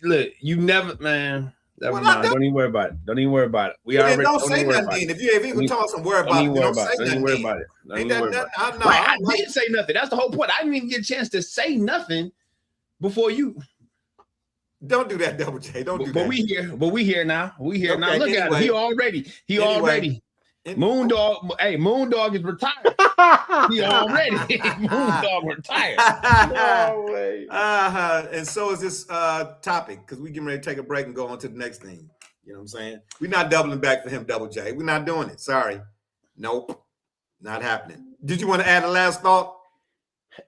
look, you never, man. Never Well, mind. Don't even worry about it. Don't even worry about it. We Well, already then don't don't say even worry nothing. about Then. it. If you even talk some worry Don't about it, even then worry don't say about it. Don't even nothing. worry then. about it. Don't Ain't even that worry nothing? about it. No, Right, I didn't say nothing. That's the whole point. I didn't even get a chance to say nothing before you. Don't do that, Double J. Don't do that. But we here. But we here now. We here now. Look at him. He already. Moondog. Hey, Moondog is retired. He already. Moondog retired. No way. And so is this topic, because we getting ready to take a break and go on to the next thing. You know what I'm saying? We're not doubling back for him, Double J. We're not doing it. Sorry. Nope. Not happening. Did you want to add a last thought?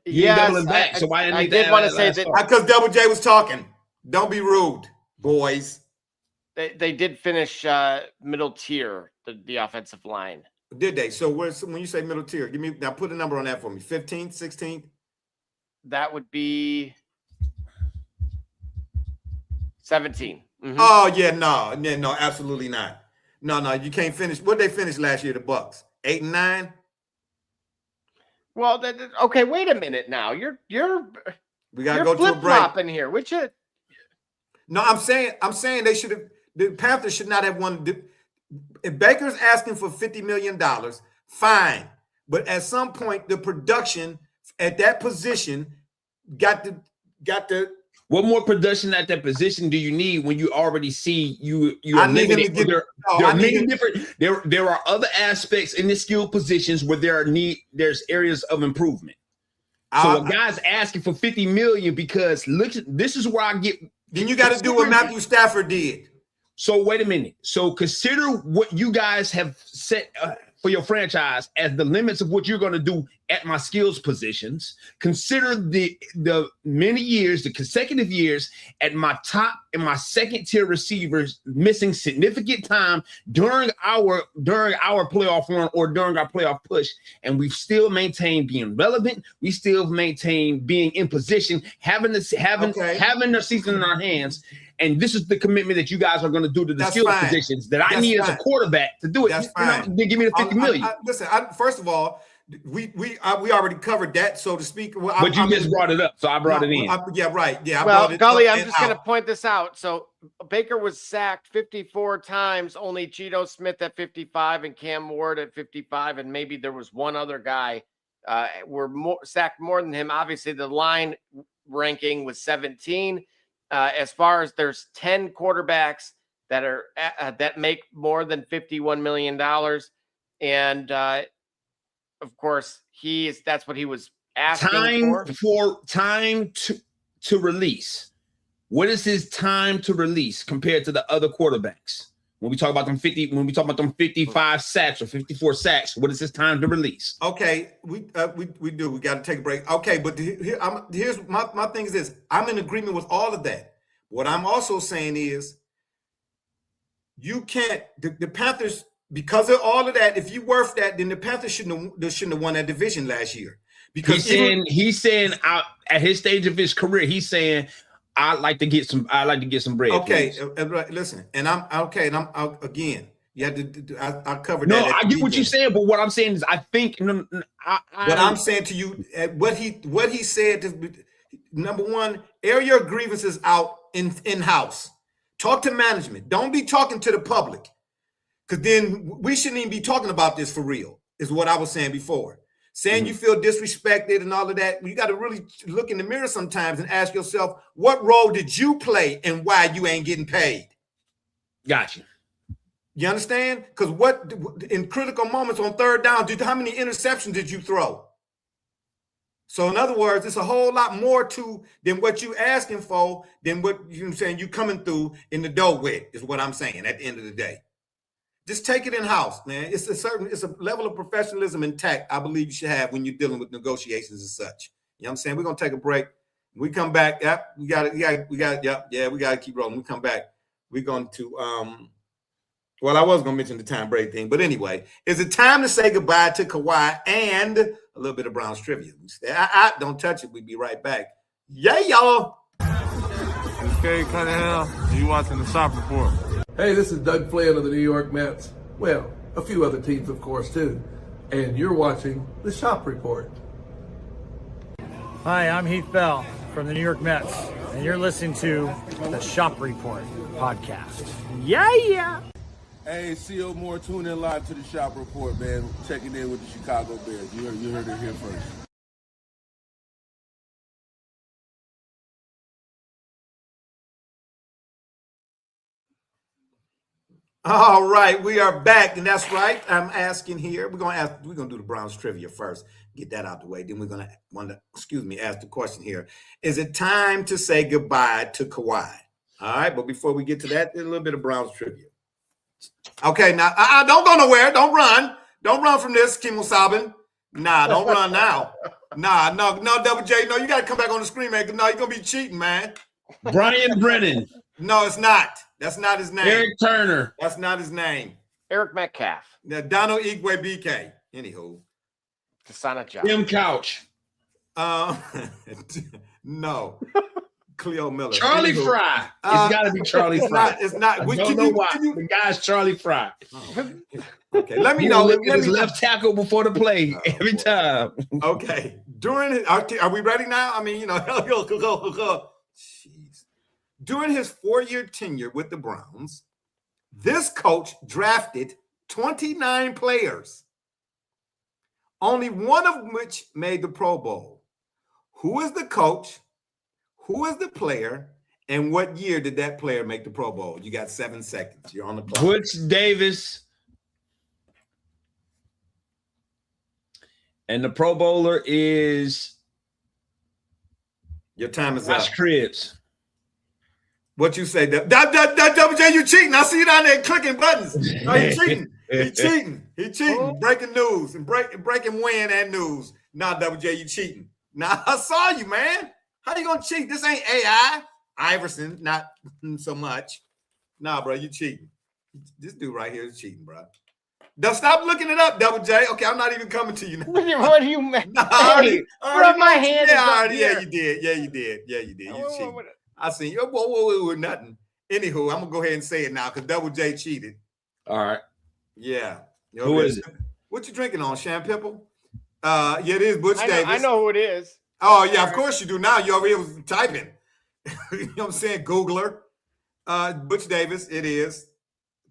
Yes, doubling back. So why didn't I did want to say that because Double J was talking. Don't be rude, boys. They did finish middle tier, the offensive line. Did they? So when you say middle tier, give me now. Put a number on that for me. 15th, 16th. That would be 17. Mm-hmm. Oh yeah, no, absolutely not. No, you can't finish. What they finished last year? The Bucks 8 and 9. Well, okay. Wait a minute now. You're we gotta go to a break in here. Which it? No, I'm saying they should have. The Panthers should not have won. If Baker's asking for $50 million, fine. But at some point, the production at that position got to. What more production at that position do you need when you already see you I need him to get. There are other aspects in the skill positions where there's areas of improvement. So a guy's asking for $50 million because look, this is where I get. Then you got to do what Matthew Stafford did. So wait a minute. So consider what you guys have set for your franchise as the limits of what you're going to do at my skills positions. Consider the many years, the consecutive years at my top and my second tier receivers missing significant time during our playoff run or during our playoff push, and we've still maintained being relevant. We still maintain being in position, having the season in our hands. And this is the commitment that you guys are going to do to the skill positions that I need as a quarterback to do it. That's fine. Then give me the $50 million. Listen, first of all, we already covered that, so to speak. But you just brought it up, so I brought it in. Yeah, right. Yeah. Well, Gully, I'm just going to point this out. So Baker was sacked 54 times. Only Geno Smith at 55 and Cam Ward at 55, and maybe there was one other guy sacked more than him. Obviously, the line ranking was 17. As far as there's 10 quarterbacks that are that make more than $51 million. And of course, that's what he was asking for. Time to release. What is his time to release compared to the other quarterbacks? When we talk about them 55 sacks or 54 sacks, what is his time to release? Okay, we do. We got to take a break. Okay, but here's my thing is this. I'm in agreement with all of that. What I'm also saying is you can't the Panthers, because of all of that, if you worth that, then the Panthers shouldn't have won that division last year. Because he's saying out at his stage of his career, he's saying I'd like to get some bread. Okay, listen, and I'm okay, and I'm again. You had to. I covered that. No, I get what you're saying, but what I'm saying is, I think. What I'm saying to you, what he said. Number one, air your grievances out in house. Talk to management. Don't be talking to the public, because then we shouldn't even be talking about this for real. Is what I was saying before. Saying you feel disrespected and all of that, you got to really look in the mirror sometimes and ask yourself, what role did you play and why you ain't getting paid? Gotcha. You understand? Because what in critical moments on third down, how many interceptions did you throw? So in other words, it's a whole lot more than what you asking for, than what you're saying you coming through in the dough with, is what I'm saying at the end of the day. Just take it in house, man. It's a level of professionalism and tact I believe you should have when you're dealing with negotiations and such. You know what I'm saying? We're gonna take a break. When we come back, we got to keep rolling. When we come back, we're going to well, I was gonna mention the Tom Brady thing, but anyway, is it time to say goodbye to Kawhi and a little bit of Browns trivia? Don't touch it. We'll be right back. Yeah, y'all. It's Kerry Cunningham. You watching the Shop Report? Hey, this is Doug Flynn of the New York Mets. Well, a few other teams, of course, too. And you're watching the Shop Report. Hi, I'm Heath Bell from the New York Mets. and you're listening to the Shop Report podcast. Yeah. Hey, C.O. Moore, tune in live to the Shop Report, man. Checking in with the Chicago Bears. You heard it here first. All right, we are back, and that's right. I'm asking here. We're gonna do the Browns trivia first. Get that out the way. Then we're gonna ask the question here. Is it time to say goodbye to Kawhi? All right, but before we get to that, there's a little bit of Browns trivia. Okay, now don't go nowhere. Don't run. Don't run from this, Kimo Sabin. Nah, don't run now. No, Double J. No, you gotta come back on the screen, man. No, you're gonna be cheating, man. Brian Brennan. No, it's not. That's not his name. Eric Turner. That's not his name. Eric Metcalf. Now, Donald Igwe BK. Anywho. Kasana Job. Tim Couch. No. Cleo Miller. Charlie Anywho. Fry. It's got to be Charlie Fry. It's not. I don't know why. The guy's Charlie Fry. Okay, let me You know. look at his left tackle before the play every time. Okay. Are we ready now? I mean, jeez. During his 4-year tenure with the Browns, this coach drafted 29 players, only one of which made the Pro Bowl. Who is the coach? Who is the player? And what year did that player make the Pro Bowl? You got 7 seconds. You're on the clock. Butch Davis. And the Pro Bowler is Your time is up. Josh Cribbs. What you say? Double J, you cheating. I see you down there clicking buttons. No, he cheating. He cheating. He cheating. Breaking news and breaking win and news. Nah, Double J, you cheating. Nah, I saw you, man. How you gonna cheat? This ain't AI. Iverson, not so much. Nah, bro, you cheating. This dude right here is cheating, bro. Don't stop looking it up, Double J. Okay, I'm not even coming to you now. What do you mean? Nah, Hey, rub my hand. Yeah, you did. Yeah, you did. You cheated. I seen you. Whoa, nothing. Anywho, I'm gonna go ahead and say it now because Double J cheated. All right. Yeah. Who is it? What you drinking on, Sham Pipple? Yeah, it is Butch Davis. I know who it is. Oh, yeah, of course you do. Now you already was typing. You know what I'm saying? Googler. Butch Davis, it is.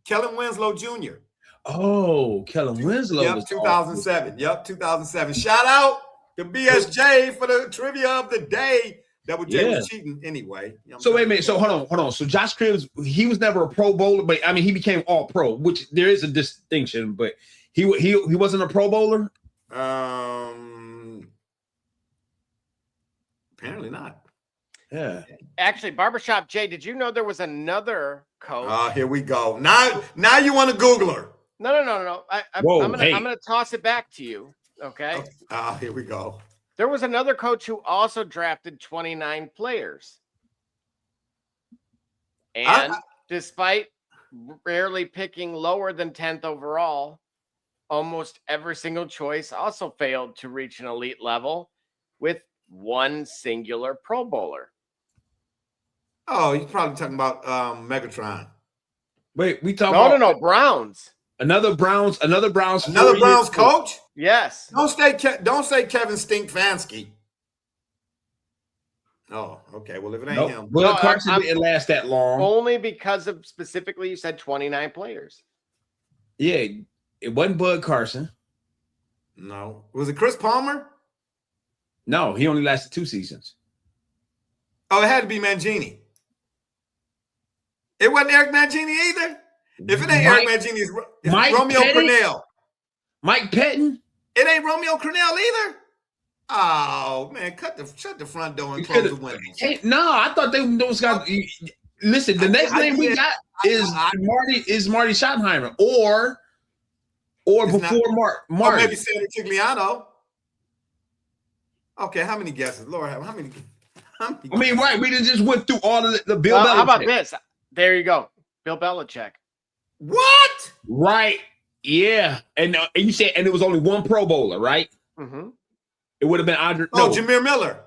Kellen Winslow Jr. Oh, Kellen Winslow. Yep, 2007. Yep, 2007. Shout out to BSJ for the trivia of the day. Double J was cheating anyway. You know so wait a minute. So hold on. So Josh Cribbs, he was never a Pro Bowler, but I mean he became All Pro, which there is a distinction. But he wasn't a Pro Bowler. Apparently not. Yeah. Actually, Barbershop Jay, did you know there was another coach? Here we go. Now you want to Google her. No. I'm gonna toss it back to you. Okay. Here we go. There was another coach who also drafted 29 players. And despite rarely picking lower than 10th overall, almost every single choice also failed to reach an elite level with one singular Pro Bowler. Oh, he's probably talking about Megatron. Wait, we talking No, Browns. Another Browns coach? Yes. Don't say Kevin Stinkfansky. Oh, okay. Well, if it ain't him. Bud Carson didn't last that long. Only because of specifically you said 29 players. Yeah, it wasn't Bud Carson. No. Was it Chris Palmer? No, he only lasted 2 seasons. Oh, it had to be Mangini. It wasn't Eric Mangini either. If it ain't Eric Mangini, it's Romeo Crennel. Mike Pettin. It ain't Romeo Crennel either. Oh man, shut the front door and close the windows. No, I thought those guys. Listen, the next name we got is Marty Schottenheimer, or before Marty. Or maybe Sandy Tigliano. Okay, how many guesses? Lord, how many? I mean, right? We just went through all of the Bill. How about this? There you go, Bill Belichick. What? Right? Yeah, and you said, and it was only one Pro Bowler, right? Mm-hmm. It would have been Andre. Jameer Miller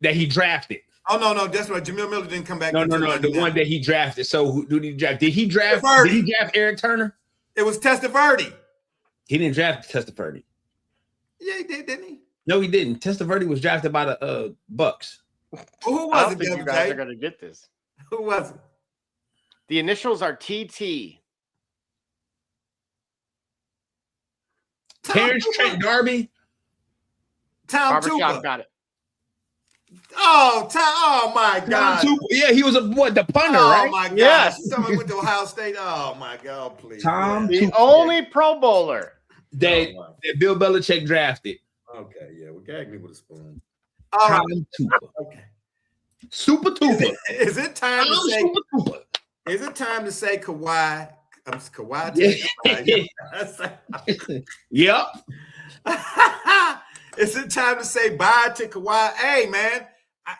that he drafted. Oh no, that's right. Jameer Miller didn't come back. No, the one that he drafted. So who did he draft? Did he draft Eric Turner? It was Testaverde. He didn't draft Testaverde. Yeah, he did, didn't he? No, he didn't. Testaverde was drafted by the Bucks. Who I was don't it, think you Double guys J? are going to get this. Who was it? The initials are TT. Terrence Trent D'Arby. Tom Barbershop Tupa. got it. Oh my Tom God. Tupa. Yeah, he was the punter, Oh right? my God. Yes. Someone went to Ohio State. Oh my God, please. Tom Yeah. The Tupa. only Pro Bowler. That, Oh, wow. that Bill Belichick drafted. Okay, yeah. Well, gag me with a spoon. All Tom right. Tupa. Okay. Super Tupa. Is it time Tom to say? Super Tupa. Is it time to say Kawhi? Kawhi. Yep. Is it time to say bye to Kawhi? Hey, man.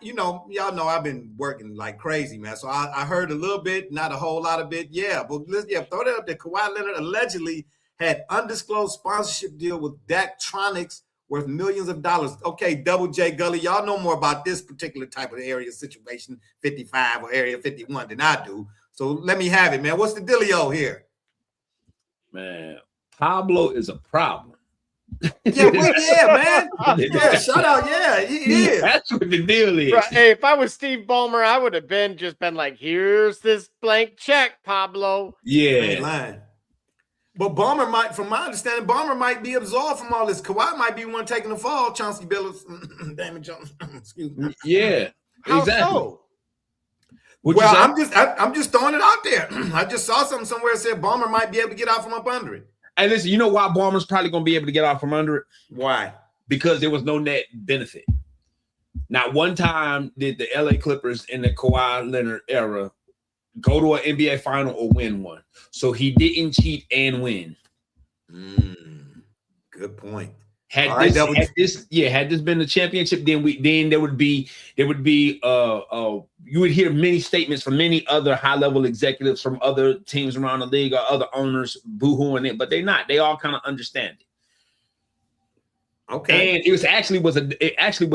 Y'all know I've been working like crazy, man. So I heard a little bit, not a whole lot of it. Yeah, but throw that up there. Kawhi Leonard allegedly had undisclosed sponsorship deal with Daktronics worth millions of dollars. Okay, Double J Gully, y'all know more about this particular type of area situation, 55 or Area 51 than I do. So let me have it, man. What's the dealio here? Man, Pablo is a problem. Yeah, man. Yeah, shout out. Yeah, he is. That's what the deal is. Right. Hey, if I was Steve Ballmer, I would have just been like, here's this blank check, Pablo. Ain't Yeah. lying. But Ballmer might, from my understanding, Ballmer might be absolved from all this. Kawhi might be one taking the fall. Chauncey Billups, Damon Jones. Excuse me. Yeah. How exactly. so? What you Well, say? I'm just throwing it out there. I just saw something somewhere that said Ballmer might be able to get out from up under it. Hey, listen, you know why Ballmer's probably going to be able to get off from under it? Why? Because there was no net benefit. Not one time did the LA Clippers in the Kawhi Leonard era go to an NBA final or win one. So he didn't cheat and win. Good point. Had All right, this been the championship, then there would be you would hear many statements from many other high-level executives from other teams around the league or other owners boo-hooing it, but they're not. They all kind of understand it. Okay. And it actually was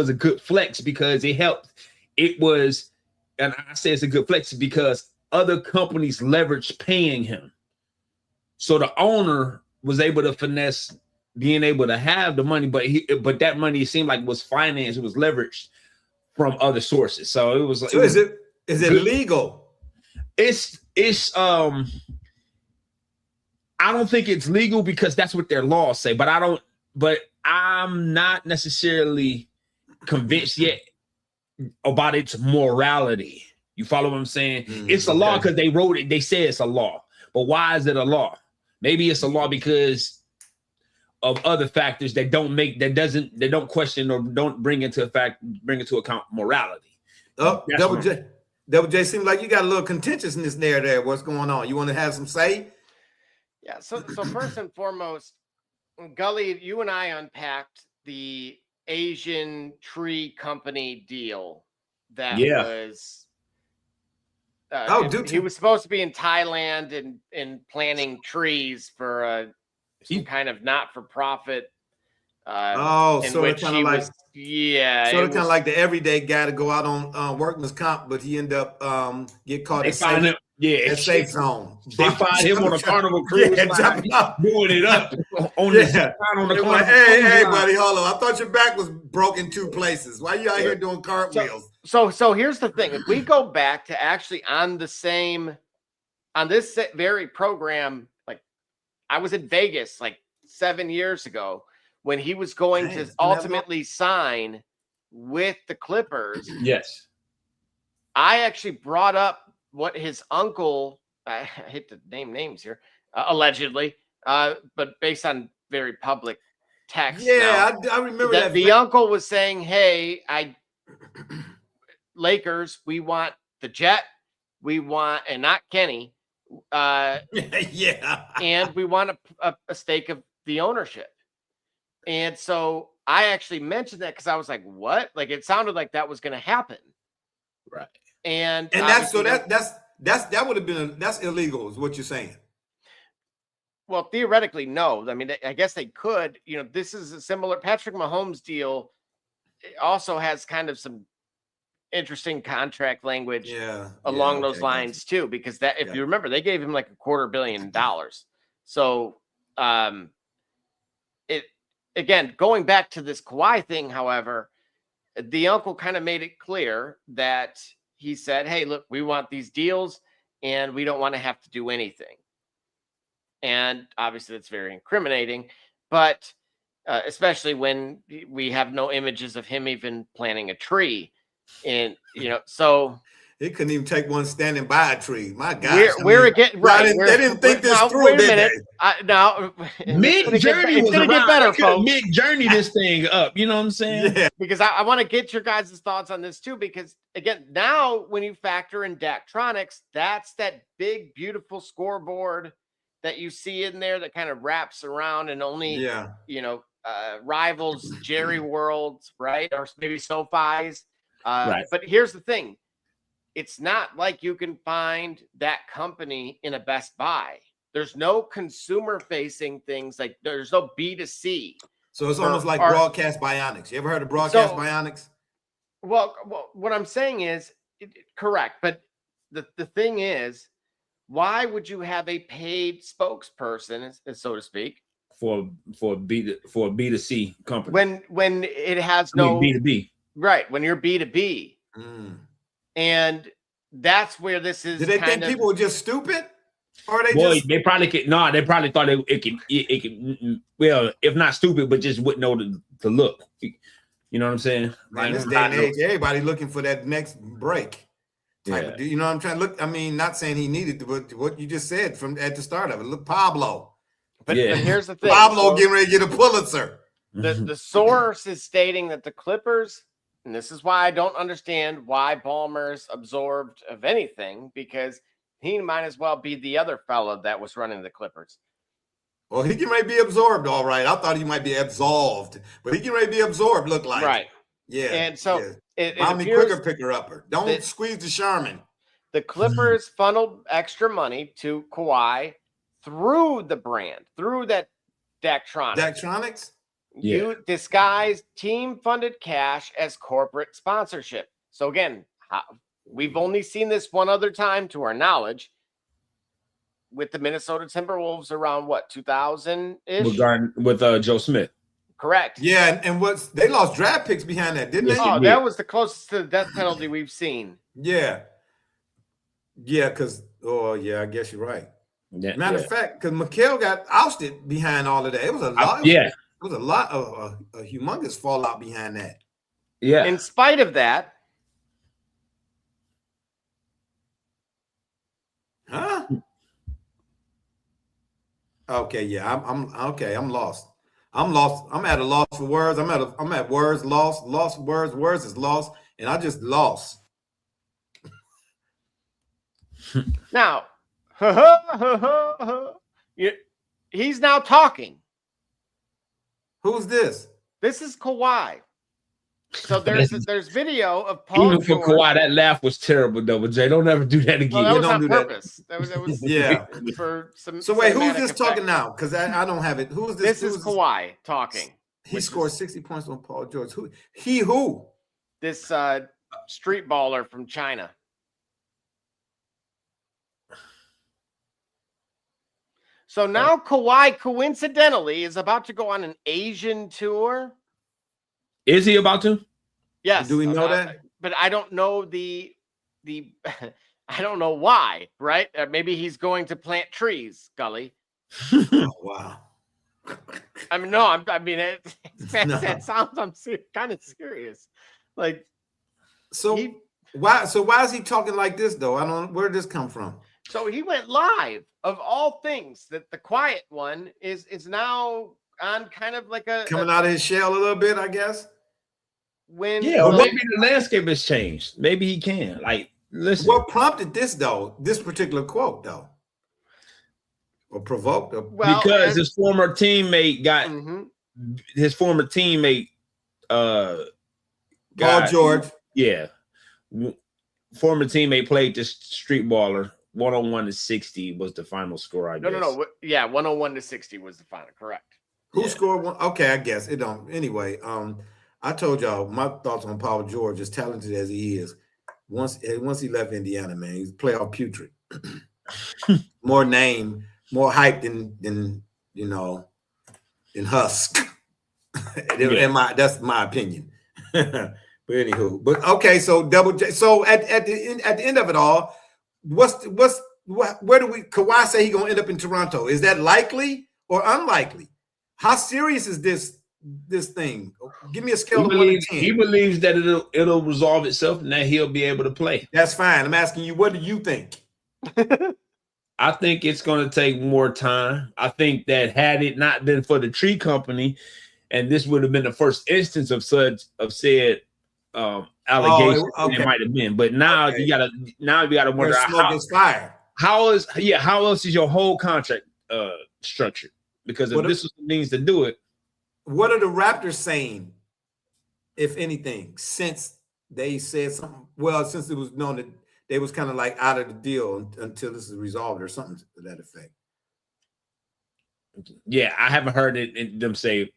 a good flex because it helped. It was, and I say it's a good flex because other companies leveraged paying him. So the owner was able to finesse being able to have the money, but that money seemed like was financed, it was leveraged from other sources. So it was like, So is it legal? It's I don't think it's legal because that's what their laws say, but I'm not necessarily convinced yet about its morality. You follow what I'm saying? It's a law because they wrote it, they say it's a law. But why is it a law? Maybe it's a law because of other factors that don't question or don't bring into account morality. Oh, That's Double J seems like you got a little contentiousness there. What's going on? You want to have some say? Yeah. So first and foremost, Gully, you and I unpacked the Asian Tree Company deal that was. He was supposed to be in Thailand and planting trees for some kind of not-for-profit. So it's kind of like sort of kind of like the everyday guy to go out on workman's comp, but he ended up get caught at safe zone. They find him on a Carnival cruise line, doing it up on the corner. Hey, buddy, hold on. I thought your back was broken 2 places. Why you out here doing cartwheels? So here's the thing. If we go back to actually on this very program, like I was in Vegas like 7 years ago when he was going to ultimately sign with the Clippers. Yes. I actually brought up what his uncle, I hate to name names here, allegedly, but based on very public text. Yeah, I remember that. The uncle was saying, hey, Lakers, we want the Jet, and not Kenny. And we want a stake of the ownership. And so I actually mentioned that because I was like, what? Like it sounded like that was going to happen. Right. And that would have been that's illegal, is what you're saying. Well, theoretically, no. I mean, I guess they could. This is a similar Patrick Mahomes deal. It also has kind of some interesting contract language along those lines too, because if you remember, they gave him like $250 million. So again, going back to this Kawhi thing, however, the uncle kind of made it clear that he said, hey, look, we want these deals and we don't want to have to do anything. And obviously that's very incriminating, but especially when we have no images of him even planting a tree. And, so he couldn't even take one standing by a tree. My God. We're again, right. They didn't think this through. Wait a minute. Now, Mid-Journey was gonna around. get better, folks. Mid-Journey this thing up. You know what I'm saying? Yeah. Because I want to get your guys' thoughts on this too. Because again, now when you factor in Daktronics, that's that big, beautiful scoreboard that you see in there that kind of wraps around and only, rivals Jerry Worlds, right? Or maybe SoFi's. Right. But here's the thing. It's not like you can find that company in a Best Buy. There's no consumer-facing things. Like there's no B2C. So it's almost like Broadcast Bionics. You ever heard of Broadcast Bionics? Well, what I'm saying is correct. But the thing is, why would you have a paid spokesperson, so to speak, for a B2C company when it has no B2B? Right, when you're B2B. And that's where this is. Did they think people were just stupid? Or they probably could. No, they probably thought it could. Well, if not stupid, but just wouldn't know to look. You know what I'm saying? In this day and age, everybody looking for that next break. Yeah. You know what I'm trying to look? I mean, not saying he needed to, but what you just said at the start of it. Look, Pablo. But here's the thing. Pablo getting ready to get a Pulitzer. The source is stating that the Clippers, and this is why I don't understand why Ballmer's absorbed of anything, because he might as well be the other fella that was running the Clippers. Well, he can maybe be absorbed, all right. I thought he might be absolved, but he can maybe be absorbed, look like. Right. Yeah. And so it Mommy quicker picker-upper. Don't squeeze the Charmin. The Clippers funneled extra money to Kawhi through the brand, through that Daktronics. Daktronics? You disguised team-funded cash as corporate sponsorship. So again, we've only seen this one other time to our knowledge with the Minnesota Timberwolves around 2000-ish? With Joe Smith. Correct. Yeah, and they lost draft picks behind that, didn't they? Oh, that was the closest to the death penalty we've seen. Yeah. Yeah, because, I guess you're right. Yeah, Matter of fact, because Mikal got ousted behind all of that. It was a lot. It was a lot of a humongous fallout behind that. Yeah. In spite of that. Huh? Okay, yeah. I'm okay. I'm lost. I'm lost. I'm at a loss for words. I'm at words lost. Lost words. Words is lost, and I just lost. Now, he's now talking. Who's this? This is Kawhi. So there's video of Paul Even for Kawhi, that laugh was terrible, though. But Jay, don't ever do that again. That was don't on do purpose. That was yeah. For some. So wait, who's cinematic this effect. talking now? Because I don't have it. Who's this? This is Kawhi talking. He scored 60 points on Paul George. Who? This street baller from China. So now Kawhi coincidentally is about to go on an Asian tour. Is he about to? Yes. Do we know that? But I don't know the I don't know why, right? Maybe he's going to plant trees, Gully. Oh, wow. I mean, no, that sounds. I'm kind of serious. Like, why is he talking like this though? I don't. Where did this come from? So he went live of all things. That the quiet one is now on kind of like coming out of his shell a little bit, I guess. Or maybe the landscape has changed. Maybe he can. Like, listen. What prompted this though? This particular quote though, or provoked? Because his former teammate got his former teammate. Paul George. Yeah, former teammate played this street baller. 101 to 60 was the final score. I guess. No. Yeah, 101 to 60 was the final. Correct. Who scored one? Okay, I guess it don't. Anyway, I told y'all my thoughts on Paul George, as talented as he is. Once he left Indiana, man, he's playoff putrid. More name, more hype than Husk. That's my opinion. But anywho, but okay, so Double J. So at the end of it all, where do we Kawhi say he gonna end up in Toronto? Is that likely or unlikely? How serious is this thing? Give me a scale of 1 to 10. He believes that it'll resolve itself and that he'll be able to play. That's fine. I'm asking you, what do you think? I think it's going to take more time. I think that had it not been for the tree company, and this would have been the first instance of said allegations, okay. it might have been. But now you gotta wonder how else is your whole contract structured? Because if this was the means to do it. What are the Raptors saying, if anything, since they said something? Well, since it was known that they was kind of like out of the deal until this is resolved or something to that effect. Yeah, I haven't heard them say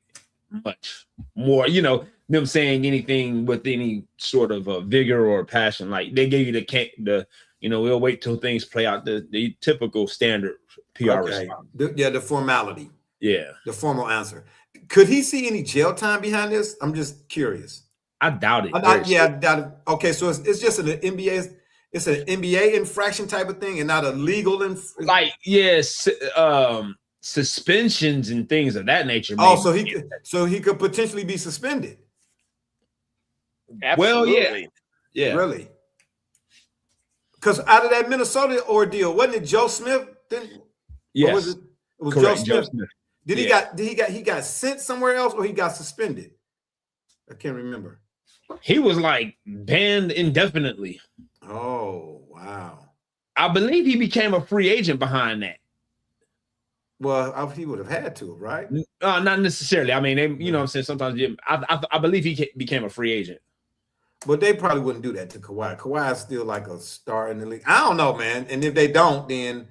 much more, them saying anything with any sort of vigor or passion. Like they gave you the we'll wait till things play out, the typical standard PR response. The formality. Yeah. The formal answer. Could he see any jail time behind this? I'm just curious. I doubt it. I doubt it. Okay, so it's just an NBA. It's an NBA infraction type of thing, and not a legal suspensions and things of that nature. Oh, so he could potentially be suspended. Absolutely. Well, yeah, really. Because out of that Minnesota ordeal, wasn't it Joe Smith? Yes, it was correct, Joe Smith. He got sent somewhere else, or he got suspended? I can't remember. He was like banned indefinitely. Oh, wow. I believe he became a free agent behind that. Well, he would have had to, right? Not necessarily. I mean, you know what I'm saying? Sometimes I believe he became a free agent. But they probably wouldn't do that to Kawhi. Kawhi is still like a star in the league. I don't know, man. And if they don't, then,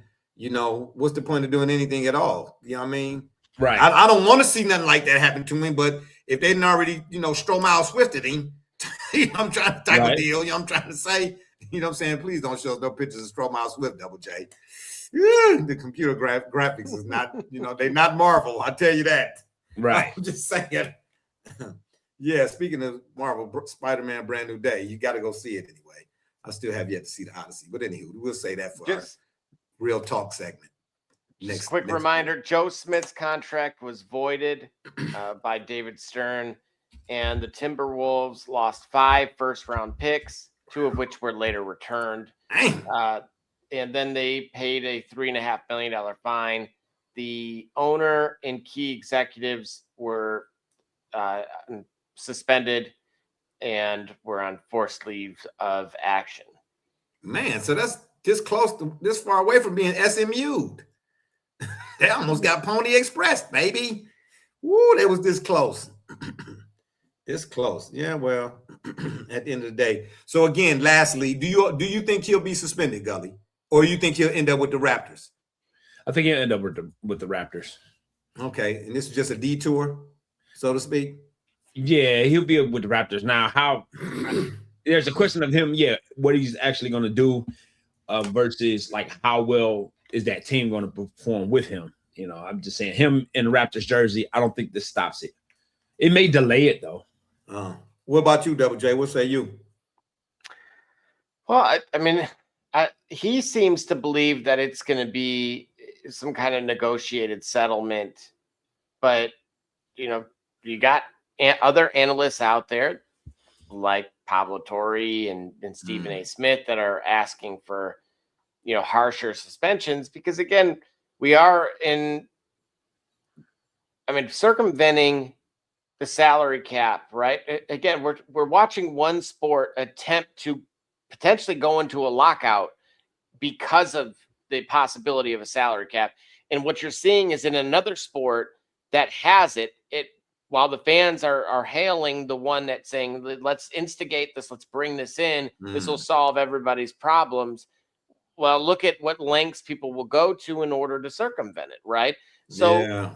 what's the point of doing anything at all? You know what I mean? Right. I don't want to see nothing like that happen to him, but if they didn't already, Stromile Swifted him, I'm trying to type of deal, I'm trying to say, what I'm saying? Please don't show us no pictures of Stromile Swift, Double J. The computer graphics is not, they're not Marvel. I tell you that. Right. I'm just saying. Yeah, speaking of Marvel, Spider-Man Brand New Day, you got to go see it anyway. I still have yet to see the Odyssey. But anywho, we'll say that for our real talk segment. Next reminder, Joe Smith's contract was voided by David Stern, and the Timberwolves lost 5 first-round picks, 2 of which were later returned. And then they paid a $3.5 million fine. The owner and key executives were suspended and were on forced leave of action. Man, so that's this far away from being SMU'd. They almost got Pony Express, baby. Woo, they was this close. This close. Yeah, well, at the end of the day. So again, lastly, do you think he'll be suspended, Gully? Or you think he'll end up with the Raptors? I think he'll end up with the Raptors. Okay, and this is just a detour, so to speak? Yeah, he'll be with the Raptors. Now, there's a question of him, what he's actually going to do versus like how well is that team going to perform with him? I'm just saying him in the Raptors jersey, I don't think this stops it. It may delay it though. What about you, Double J? What say you? Well, I mean, he seems to believe that it's going to be some kind of negotiated settlement, but you got other analysts out there like Pablo Torre and Stephen A. Smith that are asking for harsher suspensions, because again, we are circumventing the salary cap, right? Again, we're watching one sport attempt to potentially go into a lockout because of the possibility of a salary cap. And what you're seeing is in another sport that has it, while the fans are hailing the one that's saying, let's instigate this, let's bring this in, this will solve everybody's problems. Well, look at what lengths people will go to in order to circumvent it, right? So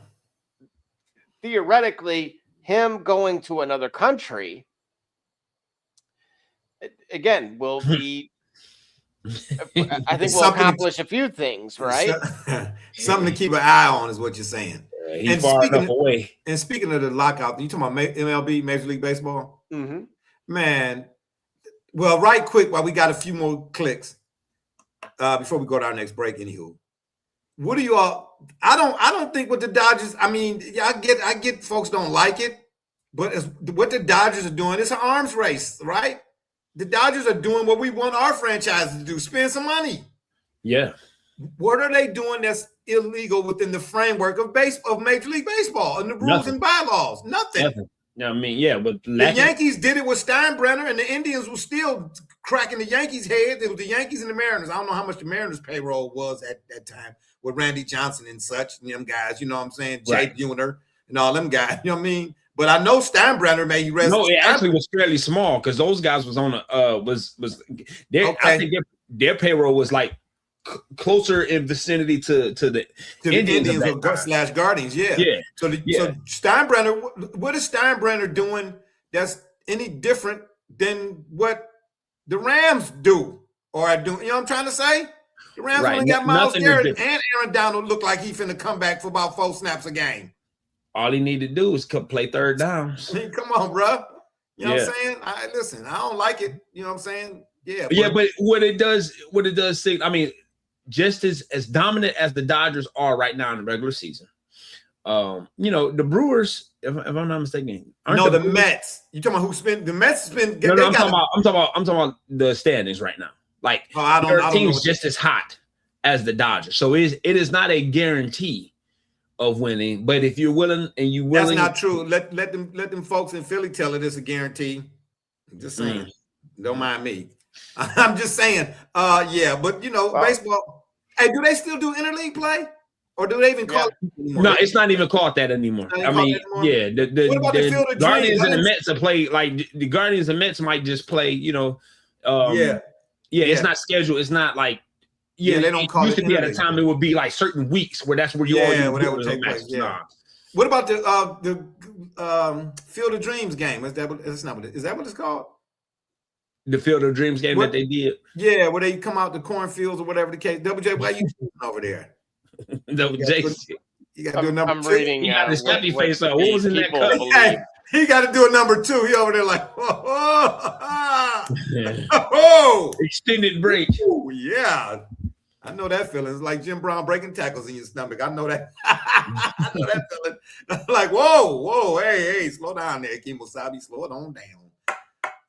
theoretically, him going to another country, again, will be, I think we'll accomplish a few things, right? Something to keep an eye on is what you're saying. He's far enough away. And speaking of the lockout, you talking about MLB, Major League Baseball? Mm-hmm. Man, well, right quick while we got a few more clicks before we go to our next break. Anywho, what do you all? I don't think what the Dodgers. I mean, yeah, I get folks don't like it, but what the Dodgers are doing, it's an arms race, right? The Dodgers are doing what we want our franchise to do: spend some money. Yeah. What are they doing that's illegal within the framework of Major League Baseball and the rules and bylaws? Nothing. I mean, yeah, but the Yankees did it with Steinbrenner, and the Indians were still cracking the Yankees' head. It was the Yankees and the Mariners. I don't know how much the Mariners' payroll was at that time with Randy Johnson and such, and them guys. You know what I'm saying? Right. Jay Buhner and all them guys. You know what I mean? But I know Steinbrenner made you rest. No, it actually was fairly small because those guys was on a I think their payroll was like closer in vicinity to the Indians / Guardians. Yeah. So Steinbrenner, what is Steinbrenner doing that's any different than what the Rams do or are doing? You know what I'm trying to say? The Rams only got Myles Garrett and Aaron Donald look like he finna come back for about 4 snaps a game. All he need to do is play third downs. I mean, come on, bro. You know what I'm saying? Listen, I don't like it. You know what I'm saying? Yeah. But what it does, I mean, just as dominant as the Dodgers are right now in the regular season, the Brewers, if I'm not mistaken, the Mets. You talking about who spent the Mets spend? No, I'm talking about the standings right now. Like their team's just as hot as the Dodgers, so it is not a guarantee of winning. But if you're willing and you willing, that's not true. Let them folks in Philly tell it it's a guarantee. I'm just saying, don't mind me. I'm just saying, but baseball. Hey, do they still do interleague play, or do they even call it anymore? No, it's not even called that anymore. I mean, the Guardians and the Mets are play like the Guardians and Mets might just play. It's not scheduled. It's not like they don't call it. Used to be at a time it would be like certain weeks where that's where you when that would take place. Yeah. What about the Field of Dreams game? Is that what it's called? The Field of Dreams game that they did. Yeah, where they come out the cornfields or whatever the case. Double J, why you over there? Double J. You got to do a number 2. Reading. He got his happy face up. What was in that cup? He got to do a number 2. He over there like, oh, extended break. Oh, yeah. I know that feeling. It's like Jim Brown breaking tackles in your stomach. I know that. I know that feeling. Like, whoa, hey, slow down there, Kemosabe. Slow it on down.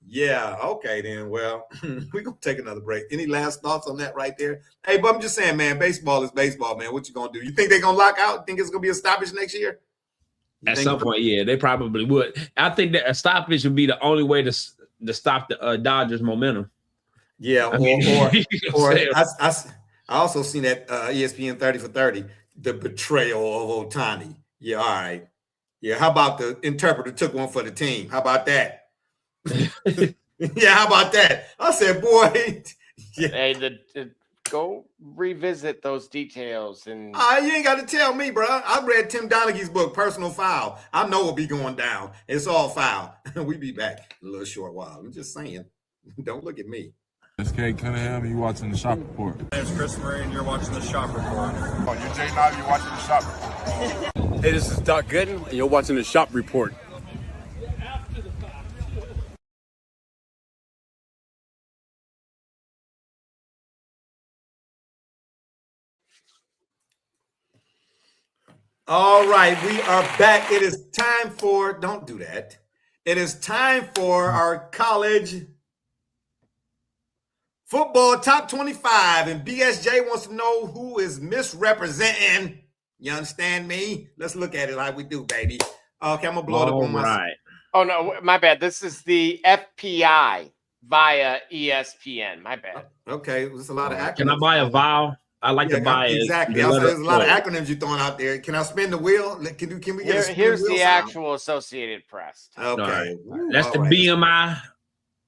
Yeah, okay then. Well, we're going to take another break. Any last thoughts on that right there? Hey, but I'm just saying, man, baseball is baseball, man. What you going to do? You think they're going to lock out? Think it's going to be a stoppage next year? At some point, yeah, they probably would. I think that a stoppage would be the only way to stop the Dodgers' momentum. Yeah, I also seen that ESPN 30 for 30, the betrayal of Ohtani. Yeah, all right. Yeah, how about the interpreter took one for the team? How about that? Yeah, how about that? I said, boy. Yeah. Hey, go revisit those details. And you ain't got to tell me, bro. I read Tim Donaghy's book, Personal Foul. I know what'll be going down. It's all foul. We be back in a little short while. I'm just saying. Don't look at me. It's Kate Cunningham, and you're watching The Shop Report. My name's Chris Murray, and you're watching The Shop Report. Oh, you're Jay Knight, you're watching The Shop Report. Hey, this is Doc Gooden, and you're watching The Shop Report. All right, we are back. It is time for, don't do that. It is time for our college football top 25. And BSJ wants to know who is misrepresenting. You understand me? Let's look at it like we do, baby. Okay, I'm going to blow it up on my. Right. Oh, no, my bad. This is the FPI via ESPN. My bad. Okay, there's a lot of acronyms. Can I buy a vowel? I like to buy it. Exactly. There's a lot of acronyms you're throwing out there. Can I spin the wheel? Can we get here's the actual Associated Press. Okay. That's the BMI.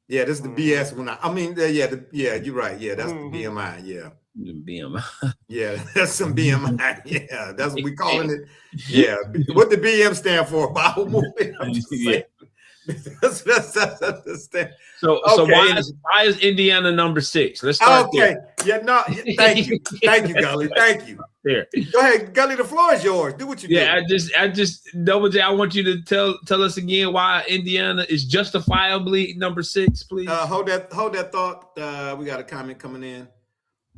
Yeah, this is the BS one. I mean, you're right. Yeah, that's the BMI. Yeah. The BMI. Yeah, that's some BMI. Yeah, that's what we calling it. Yeah. What the BM stand for? Bible movement. So why is Indiana number 6? Let's start there. Yeah, no, thank you, Gully, thank you. there. Go ahead, Gully. The floor is yours. Do what you do. Yeah, I just Double J. I want you to tell us again why Indiana is justifiably number 6, please. Hold that thought. We got a comment coming in.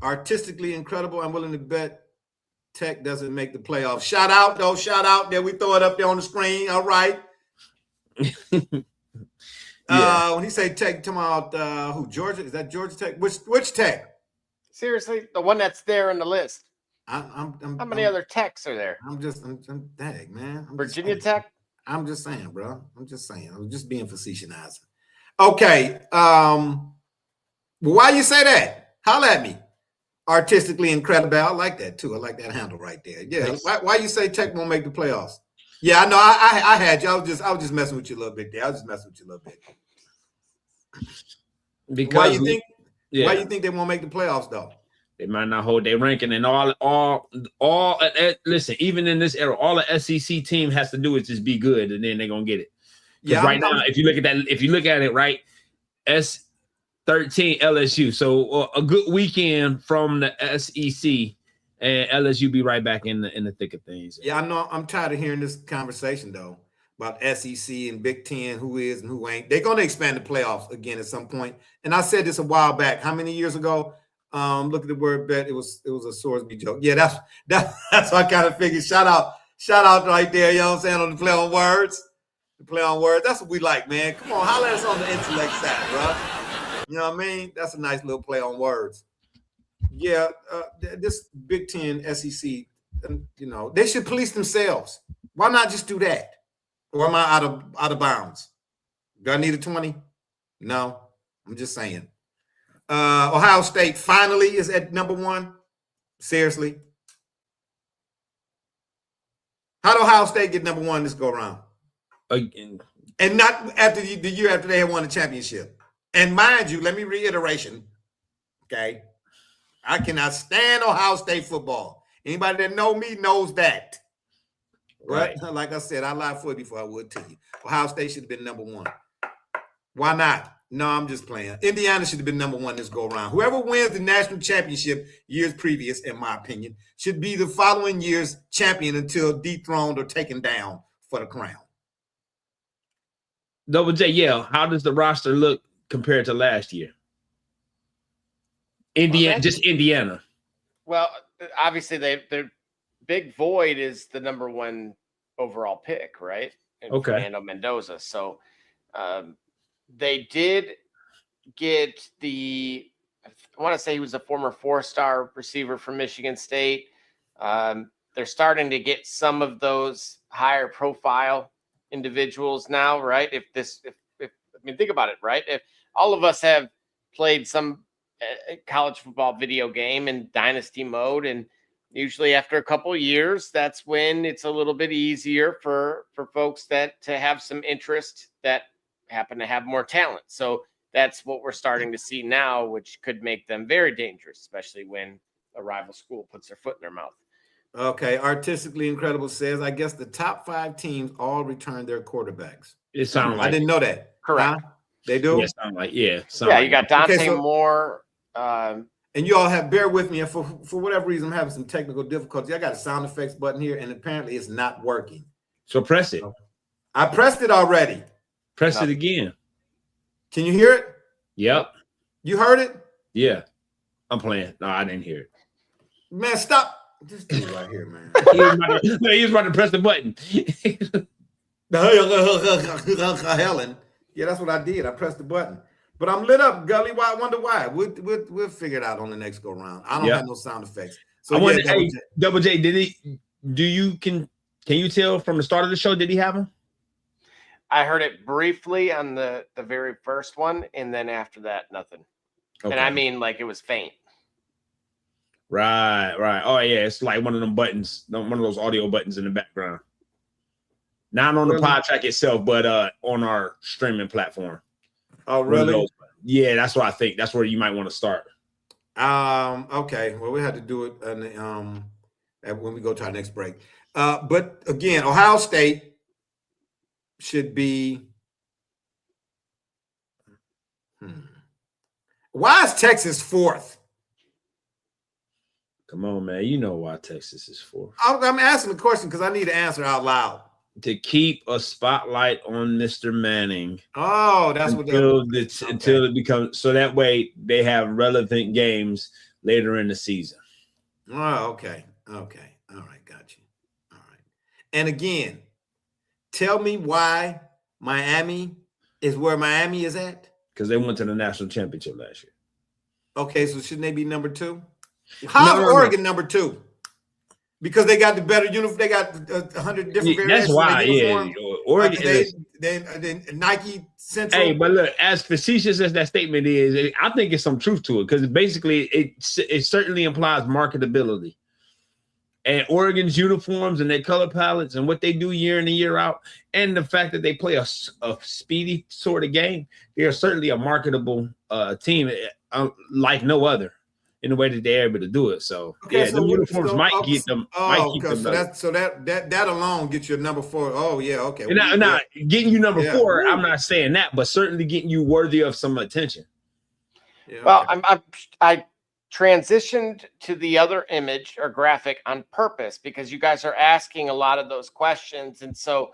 Artistically incredible. I'm willing to bet Tech doesn't make the playoffs. Shout out though. Shout out there. We throw it up there on the screen. All right. Yeah. When he say Tech, talking about who? Georgia? Is that Georgia Tech? Which Tech? Seriously, the one that's there in the list. How many other Techs are there? I'm dang, man. Virginia Tech? I'm just saying, bro. I'm just saying. I'm just being facetious. Okay. Well, why you say that? Holla at me. Artistically incredible. I like that too. I like that handle right there. Yeah. Nice. Why you say Tech won't make the playoffs? Yeah, I know. I had you. I was just messing with you a little bit there. I was just messing with you a little bit. Because Why you think? Yeah. Why you think they won't make the playoffs though? They might not hold their ranking, and listen, even in this era, all the SEC team has to do is just be good, and then they're gonna get it. Yeah, right now, if you look at it, right, S13 LSU, so a good weekend from the SEC, and LSU be right back in the thick of things. Yeah, I know. I'm tired of hearing this conversation though about SEC and Big Ten, who is and who ain't. They're gonna expand the playoffs again at some point. And I said this a while back. How many years ago? Look at the word bet. It was a Sorsby joke. Yeah, that's what I kind of figured. Shout out right there. You know what I'm saying, on the play on words. The play on words. That's what we like, man. Come on, holler at us on the intellect side, bro. You know what I mean? That's a nice little play on words. Yeah, this Big Ten, SEC, you know, they should police themselves. Why not just do that? Or am I out of bounds? Do I need a 20? No, I'm just saying. Ohio State finally is at number 1. Seriously. How did Ohio State get number 1 this go around? Again. And not after the year after they had won the championship. And mind you, let me reiteration. Okay. I cannot stand Ohio State football. Anybody that know me knows that. Right. But like I said, I lied for it before I would tell you. Ohio State should have been number 1. Why not? No, I'm just playing. Indiana should have been number 1 this go around. Whoever wins the national championship years previous, in my opinion, should be the following year's champion until dethroned or taken down for the crown. Double J, yeah. How does the roster look compared to last year? Indiana. Well, obviously their big void is the number 1 overall pick, right? And okay. Fernando Mendoza. So they did get I want to say he was a former 4-star receiver from Michigan State. They're starting to get some of those higher profile individuals now, right? If I mean, think about it, right? If all of us have played some college football video game in dynasty mode, and usually after a couple of years, that's when it's a little bit easier for folks to have some interest that happen to have more talent. So that's what we're starting to see now, which could make them very dangerous, especially when a rival school puts their foot in their mouth. Okay, Artistically Incredible says, I guess the top 5 teams all return their quarterbacks. It sounds like I didn't know that. Correct. Huh? They do? Yeah, sound like You like got Dante Moore. And you all bear with me. And for whatever reason, I'm having some technical difficulties. I got a sound effects button here, and apparently it's not working. So press it. I pressed it already. Press it again. Can you hear it? Yep. You heard it? Yeah. I'm playing. No, I didn't hear it. Man, stop. This dude right here, man. He was about to press the button. Helen. Yeah, that's what I did. I pressed the button. But I'm lit up, Gully. Why? I wonder why. We'll figure it out on the next go round. I don't have no sound effects. So I wonder, Double J, can you tell from the start of the show, did he have him? I heard it briefly on the very first one, and then after that, nothing. Okay. And I mean, like, it was faint. Right. Oh yeah, it's like one of them buttons, one of those audio buttons in the background. Not on the pod track itself, but on our streaming platform. Oh, really? Yeah, that's what I think. That's where you might want to start. Okay. Well, we had to do it when we go to our next break. But again, Ohio State should be. Why is Texas 4th? Come on, man. You know why Texas is fourth. I'm asking the question because I need to answer out loud. To keep a spotlight on Mr. Manning. Oh, that's until what until it becomes so that way they have relevant games later in the season. Oh, okay. Okay. All right. Got you. All right. And again, tell me why Miami is where Miami is at. Because they went to the national championship last year. Okay, so shouldn't they be number 2? How's Oregon number 2? Because they got the better uniform. They got 100 different variations. That's why, yeah. Oregon they Nike Central. Hey, but look, as facetious as that statement is, I think it's some truth to it because basically it certainly implies marketability. And Oregon's uniforms and their color palettes and what they do year in and year out, and the fact that they play a speedy sort of game, they are certainly a marketable team like no other in the way that they're able to do it. So the uniforms might keep them. So that alone gets you a number 4. Oh yeah, okay. Now getting you number 4, I'm not saying that, but certainly getting you worthy of some attention. Yeah, well, I transitioned to the other image or graphic on purpose because you guys are asking a lot of those questions. And so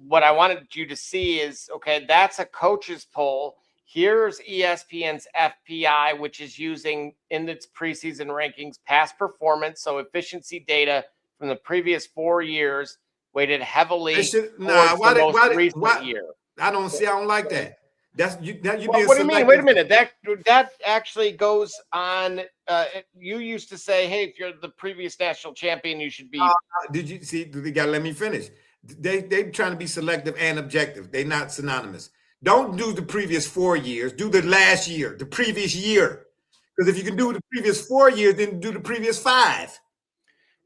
what I wanted you to see is, okay, that's a coach's poll. Here's ESPN's FPI, which is using in its preseason rankings past performance, so efficiency data from the previous 4 years, weighted heavily towards the most recent year. I don't like that. That's you. What do you mean? Wait a minute. That actually goes on. You used to say, "Hey, if you're the previous national champion, you should be." Did you see? You gotta let me finish. They trying to be selective and objective. They're not synonymous. Don't do the previous 4 years. Do the last year, the previous year. Because if you can do the previous 4 years, then do the previous 5.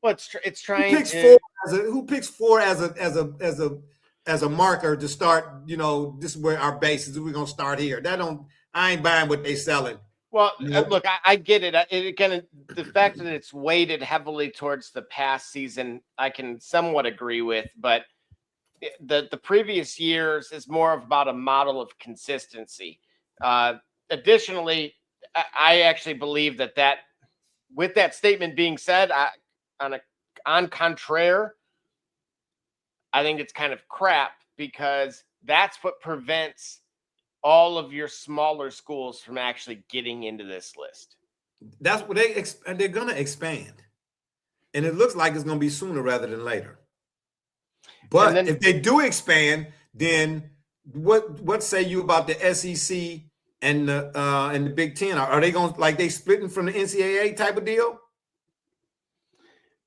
Well, it's trying. Who picks 4 as a marker to start? This is where our base is. We're gonna start here. I ain't buying what they selling. Well, look, I get it. Again, the fact that it's weighted heavily towards the past season, I can somewhat agree with, but the previous years is more about a model of consistency. Additionally, I actually believe that with that statement being said, on contraire, I think it's kind of crap because that's what prevents all of your smaller schools from actually getting into this list. That's what they're going to expand. And it looks like it's going to be sooner rather than later. But if they do expand, then what say you about the SEC and the Big Ten? Are they going like they splitting from the NCAA type of deal?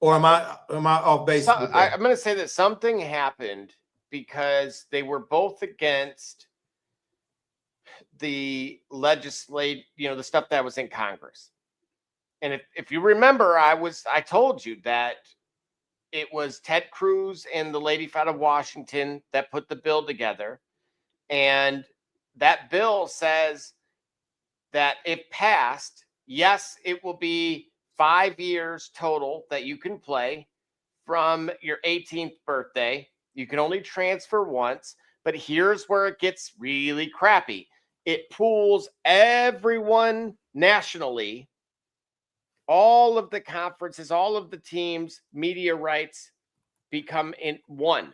Or am I off base? I'm going to say that something happened because they were both against the the stuff that was in Congress. And if you remember, I told you that it was Ted Cruz and the lady out of Washington that put the bill together. And that bill says that if passed, yes, it will be 5 years total that you can play from your 18th birthday. You can only transfer once, but here's where it gets really crappy. It pools everyone nationally, all of the conferences, all of the teams, media rights become in one.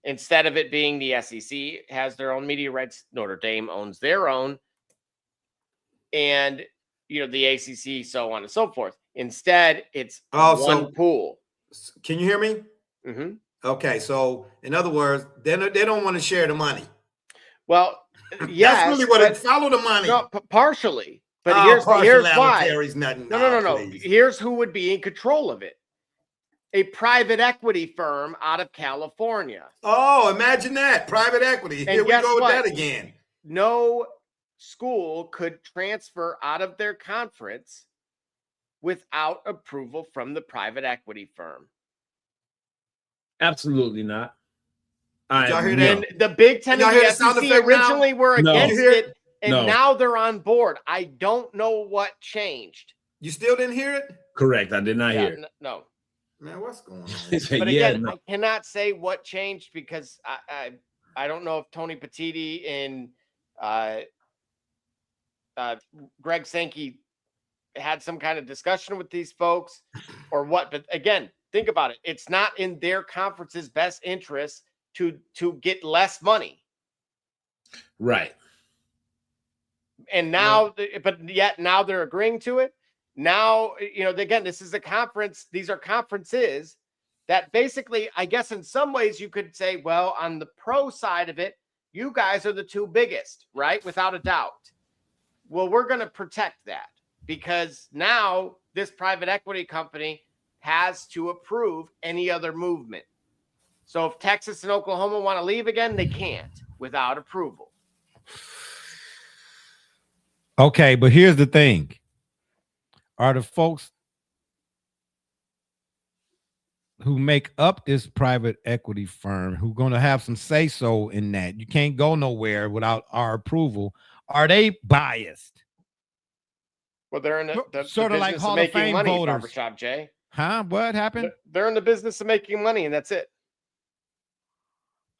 Instead of it being the SEC has their own media rights, Notre Dame owns their own, and the ACC, so on and so forth. Instead, it's one pool. Can you hear me? Mm-hmm. Okay, so in other words, they don't want to share the money. Well, yes, that's really what it follow the money. No, partially. But here's why. No. Here's who would be in control of it. A private equity firm out of California. Oh, imagine that. Private equity. And here we go with that again. No school could transfer out of their conference without approval from the private equity firm. Absolutely not. Y'all hear that? And the Big Ten and the SEC originally were against it. And now they're on board. I don't know what changed. You still didn't hear it? Correct. I did not hear it. No. Man, what's going on? But again, I cannot say what changed because I don't know if Tony Petitti and Greg Sankey had some kind of discussion with these folks or what. But again, think about it. It's not in their conference's best interest to get less money. Right. And now, but yet now they're agreeing to it. Now, again, this is a conference. These are conferences that basically, I guess in some ways you could say, well, on the pro side of it, you guys are the two biggest, right? Without a doubt. Well, we're going to protect that because now this private equity company has to approve any other movement. So if Texas and Oklahoma want to leave again, they can't without approval. Okay, but here's the thing. Are the folks who make up this private equity firm who going to have some say so in that? You can't go nowhere without our approval. Are they biased? Well, they're in the sort of like business Hall of making Fame money, voters. Barbershop Jay. Huh? What happened? They're in the business of making money, and that's it.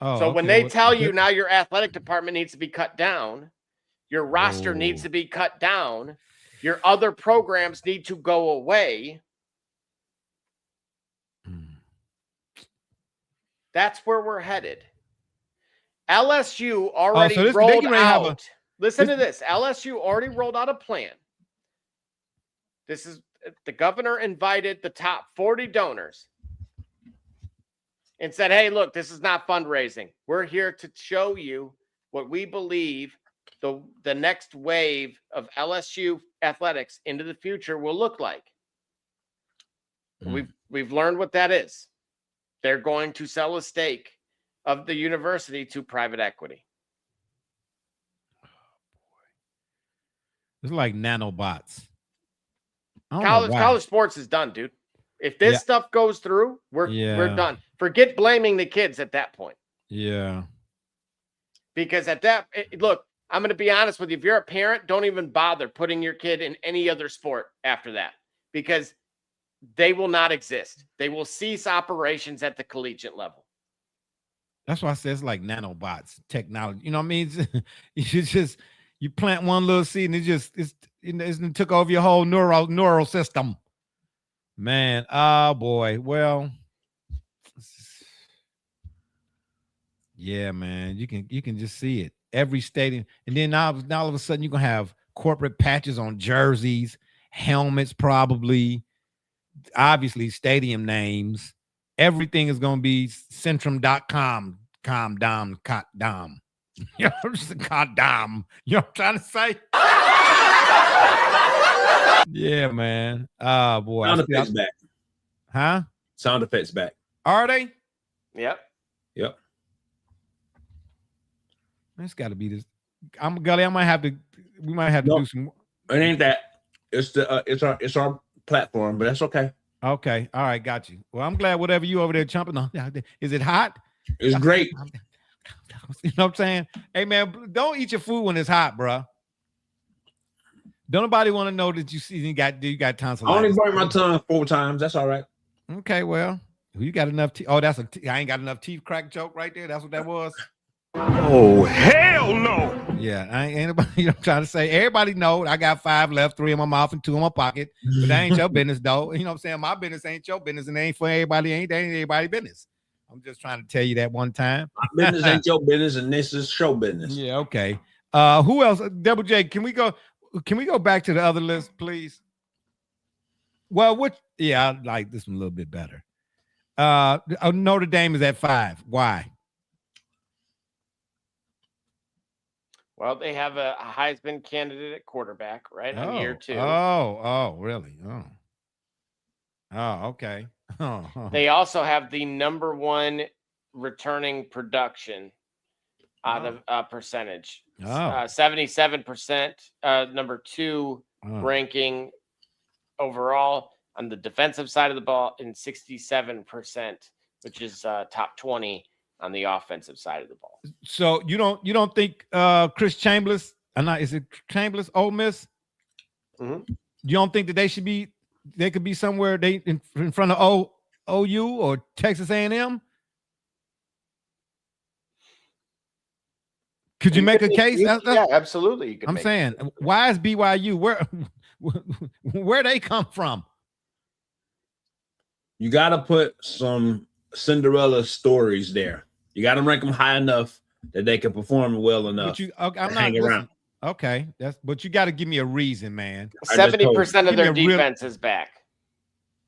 Oh, So when okay. they tell you now your athletic department needs to be cut down, your roster needs to be cut down, your other programs need to go away. That's where we're headed. LSU already rolled out. Listen to this. LSU already rolled out a plan. This is the governor invited the top 40 donors and said, hey, look, this is not fundraising. We're here to show you what we believe the next wave of LSU athletics into the future will look like. We've learned what that is. They're going to sell a stake of the university to private equity. It's like nanobots. College sports is done, dude. If this stuff goes through, we're done. Forget blaming the kids at that point. Yeah. Because look, I'm going to be honest with you. If you're a parent, don't even bother putting your kid in any other sport after that because they will not exist. They will cease operations at the collegiate level. That's why I say it's like nanobots technology. You know what I mean? You plant one little seed and it took over your whole neural system. Man, oh boy. Well, yeah, man. You can just see it. Every stadium. And then now all of a sudden you're gonna have corporate patches on jerseys, helmets, probably, obviously stadium names. Everything is gonna be Centrum.com, dom. You know, just dom. You know what I'm trying to say? Yeah, man. Oh boy. Sound effects back. Huh? Sound effects back. Are they? Yep. It's got to be this. Gully. We might have to do some. It ain't that. It's our platform, but that's okay. Okay. All right. Got you. Well, I'm glad whatever you over there jumping on. Is it hot? It's great. You know what I'm saying? Hey, man, don't eat your food when it's hot, bro. Don't nobody want to know that you got tonsillitis. I only burnt my tongue 4 times. That's all right. Okay. Well, you got enough teeth. Oh, I ain't got enough teeth crack joke right there. That's what that was. Oh, hell no. Yeah, I ain't nobody, you know what I'm trying to say. Everybody know I got 5 left, 3 in my mouth and 2 in my pocket. But that ain't your business, though. You know what I'm saying? My business ain't your business, and it ain't for everybody, ain't everybody's business. I'm just trying to tell you that one time. My business ain't your business, and this is show business. Yeah, okay. Who else? Double J, can we go back to the other list, please? Well, I like this one a little bit better. Notre Dame is at 5. Why? Well, they have a Heisman candidate at quarterback, right? In year 2. Oh, really? Oh, okay. They also have the number 1 returning production out of percentage. 77%. Number 2 ranking overall on the defensive side of the ball in 67%, which is top 20 on the offensive side of the ball. So you don't think Chris Chambers, is it Chambers, Ole Miss? Mm-hmm. You don't think that they could be somewhere in front of OU or Texas A&M? Could you make a case? Yeah, absolutely. I'm saying, why is BYU? Where they come from? You got to put some Cinderella stories there. You got to rank them high enough that they can perform well enough. But you, okay, I'm to not hang listen, around. Okay, but you got to give me a reason, man. 70% of their Give me a real- defense is back.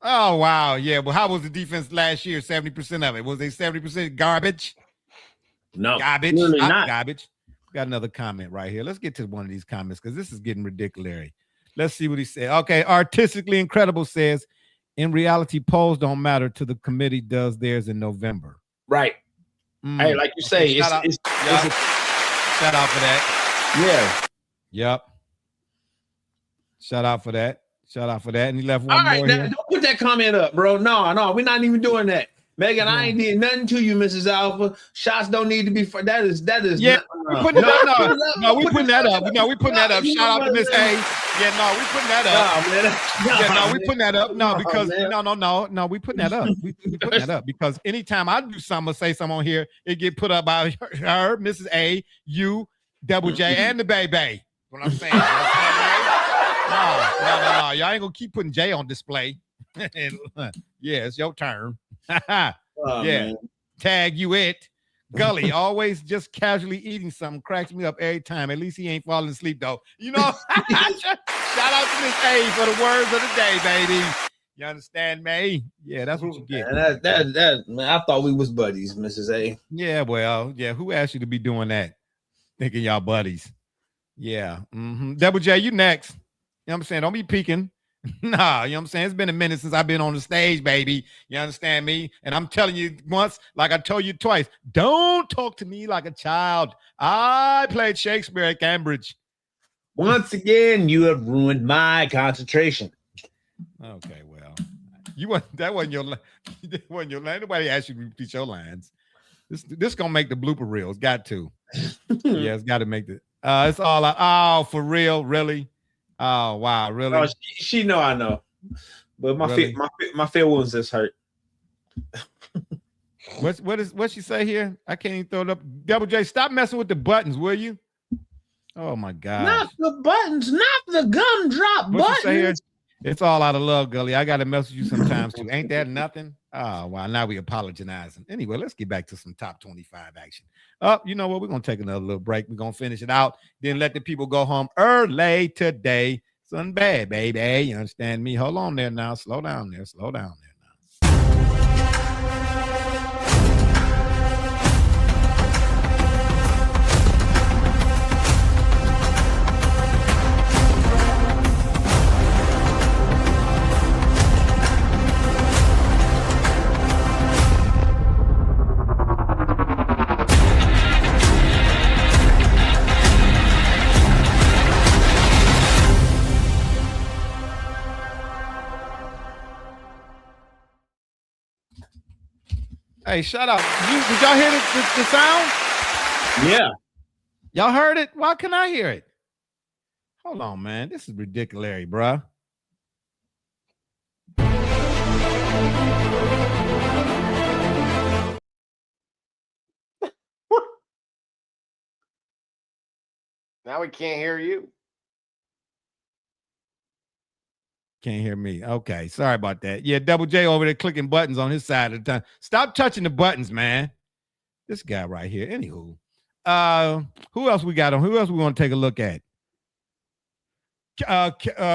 Oh wow, yeah. Well, how was the defense last year? 70% of it. Was they 70% garbage? No, Garbage. clearly not. Garbage. Got another comment right here. Let's get to one of these comments because this is getting ridiculous. Let's see what he said. Okay, artistically incredible says, in reality, polls don't matter till the committee does theirs in November. Right. Hey, like you say, shout out for that. Yeah. Yep. Shout out for that. And he left one All right, more now, here. don't put that comment up, bro. No, we're not even doing that. Megan, I ain't did nothing to you, Mrs. Alpha. Shots don't need to be for that is Yeah, not, we putting we putting that up. No, we putting that up. Shout out to Miss A. Yeah, no, we putting that up. We putting that up. No, because no, we putting that up. We putting that up because anytime I do something or say something on here, it get put up by her, Mrs. A, you, Double J, and the baby. What I'm saying. No. Y'all ain't gonna keep putting J on display. Yeah, it's your turn. Yeah. Man. Tag you it. Gully always just casually eating something cracks me up every time. At least he ain't falling asleep though. You know, shout out to Miss A for the words of the day, baby. You understand me? Yeah, that's what you get. Man, I thought we was buddies, Mrs. A. Yeah, well, yeah. Who asked you to be doing that? Thinking y'all buddies. Yeah. Double J, you next. You know what I'm saying? Don't be peeking. Nah, you know what I'm saying? It's been a minute since I've been on the stage, baby. You understand me? And I'm telling you once, like I told you twice, don't talk to me like a child. I played Shakespeare at Cambridge. Once again, you have ruined my concentration. Okay, well, that wasn't your line. Nobody asked you to repeat your lines. This gonna make the blooper reels. Got to. Yeah, it's got to make the. It's all out. Oh, for real, really. Oh wow, really? Oh, she know I know, but my really? my feelings is hurt. What she say here? I can't even throw it up. Double J, stop messing with the buttons, will you? Oh my God! Not the buttons, not the gumdrop What you say here? buttons. It's all out of love, Gully. I gotta message you sometimes too. Ain't that nothing? Oh wow, now we apologizing. Anyway, let's get back to some top 25 action. You know what? We're gonna take another little break. We're gonna finish it out, then let the people go home early today. Something bad, baby. You understand me? Hold on there now. Slow down there now. Hey, shut up. Did y'all hear the sound? Yeah. Y'all heard it? Why can't I hear it? Hold on, man. This is ridiculous, bruh. Now we can't hear you. Can't hear me. Okay, sorry about that. Yeah, Double J over there clicking buttons on his side of the time. Stop touching the buttons, man. This guy right here. Anywho, who else we got on? Who else we want to take a look at?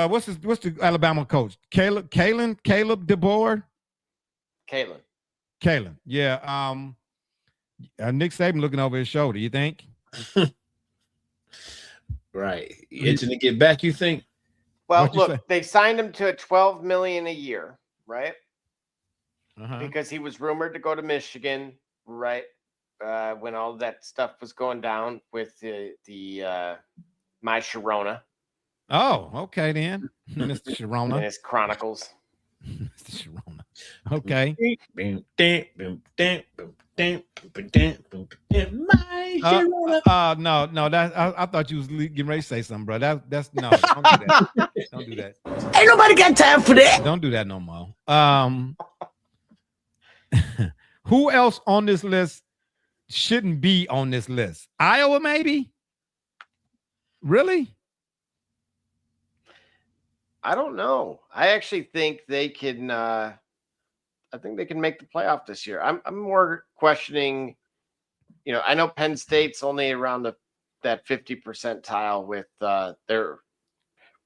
What's the Alabama coach? Caleb DeBoer. Kalen. Yeah. Nick Saban looking over his shoulder. You think? Right. Itching to get back. You think? Well, look, they signed him to $12 million a year, right? Because he was rumored to go to Michigan, right? When all that stuff was going down with the My Sharona. Oh, okay then, Mr. Sharona and his Chronicles. Mr. Sharona. Okay. No. That I thought you was getting ready to say something, bro. That's no. Don't do that. Don't do that. Ain't nobody got time for that. Don't do that no more. Who else on this list shouldn't be on this list? Iowa, maybe? Really? I don't know. I actually think they can. I think they can make the playoff this year. I'm more questioning. I know Penn State's only around that 50 percentile with their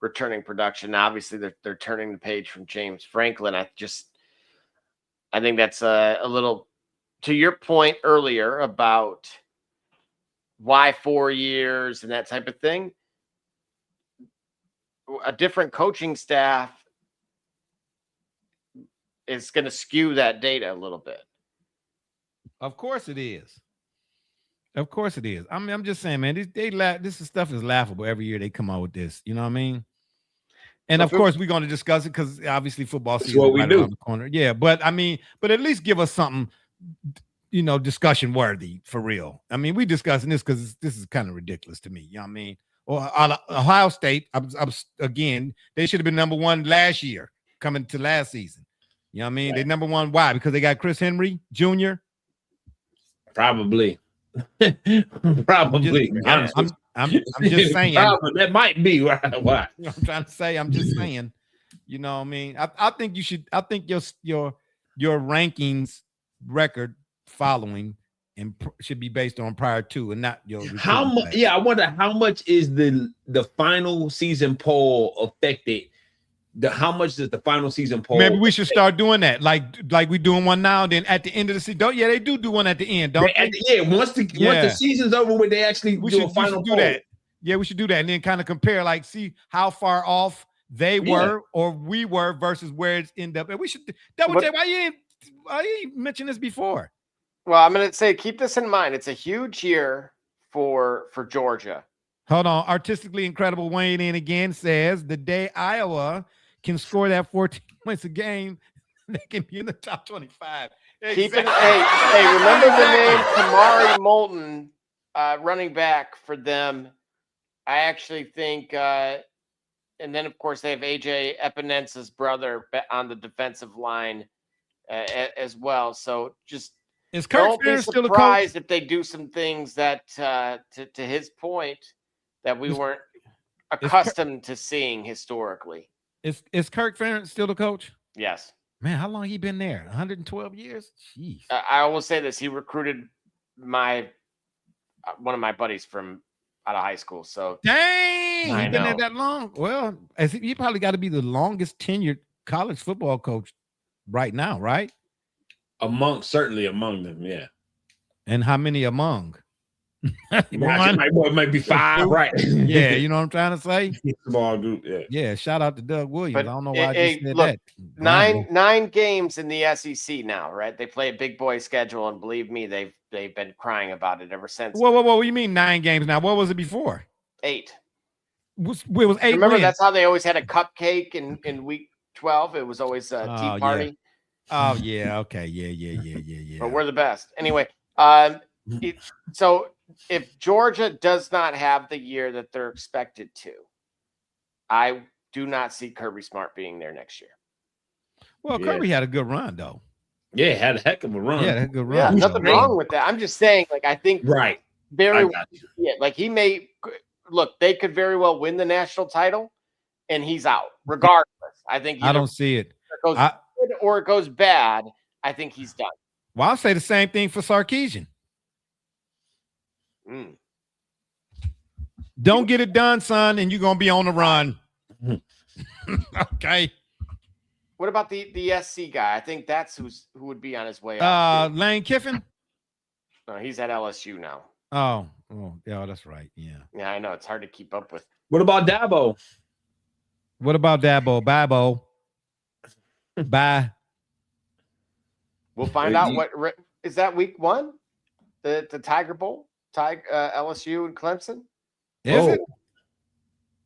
returning production. Obviously, they're turning the page from James Franklin. I think that's a little, to your point earlier about why 4 years and that type of thing. A different coaching staff is going to skew that data a little bit. Of course it is. Of course it is. I mean, I'm just saying, man, this stuff is laughable every year they come out with this. You know what I mean? And of course, we're going to discuss it because obviously football season is right around the corner. Yeah, but I mean, at least give us something, discussion worthy for real. I mean, we discussing this because this is kind of ridiculous to me. You know what I mean? Or Ohio State, again, they should have been number one last year coming to last season. You know what I mean? Right. They're number one. Why? Because they got Chris Henry Jr.? Probably. Probably. I'm just saying. That might be right. Why? I'm trying to say. I'm just saying. You know what I mean? I think you should. I think your rankings record following and should be based on prior to and not your. How much? Yeah, I wonder how much is the final season poll affected. How much does the final season poll? Maybe we should start doing that, like we're doing one now. Then at the end of the season, they do one at the end, don't they? Once the season's over, with they actually do a final poll. That. Yeah, we should do that, and then kind of compare, see how far off they were or we were versus where it's ended up. And we should double check. Why you ain't mentioned this before? Well, I'm going to say keep this in mind. It's a huge year for Georgia. Hold on. Artistically Incredible weighing in again says the day Iowa can score that 14 points a game, they can be in the top 25. Hey, remember the name Kamari Moulton, running back for them. I actually think, and then of course they have AJ Epinensa's brother on the defensive line as well. So just don't be surprised if they do some things that, to his point, that we weren't accustomed to seeing historically. Is Kirk Ferentz still the coach? Yes. Man, how long he been there? 112 years? Jeez. I will say this. He recruited one of my buddies from out of high school. So dang, he's been there that long. Well, he probably got to be the longest tenured college football coach right now, right? Certainly among them, yeah. And how many among? Might be 5, right? Yeah, you know what I'm trying to say? Small group, yeah. Yeah, shout out to Doug Williams. But I don't know why I just said look, that. 9 games in the SEC now, right? They play a big boy schedule, and believe me, they've been crying about it ever since. Whoa, what do you mean 9 games now? What was it before? 8. It was 8. Remember, that's how they always had a cupcake in week 12. It was always a tea party. Yeah. Oh, yeah. Okay. Yeah. But we're the best. Anyway, so if Georgia does not have the year that they're expected to, I do not see Kirby Smart being there next year. Well, Kirby had a good run, though. Yeah, had a heck of a run. Yeah, had a good run. Yeah, nothing wrong with that. I'm just saying, I think very he may look. They could very well win the national title, and he's out regardless. I think I don't see it. It goes good or it goes bad. I think he's done. Well, I'll say the same thing for Sarkisian. Don't get it done, son, and you're gonna be on the run. Okay. What about the SC guy? I think that's who would be on his way out. Lane Kiffin. No, he's at LSU now. Oh, yeah, that's right. Yeah. Yeah, I know it's hard to keep up with. What about Dabo? Bye. We'll find out. What is that? Week 1, the Tiger Bowl. LSU and Clemson? Is it?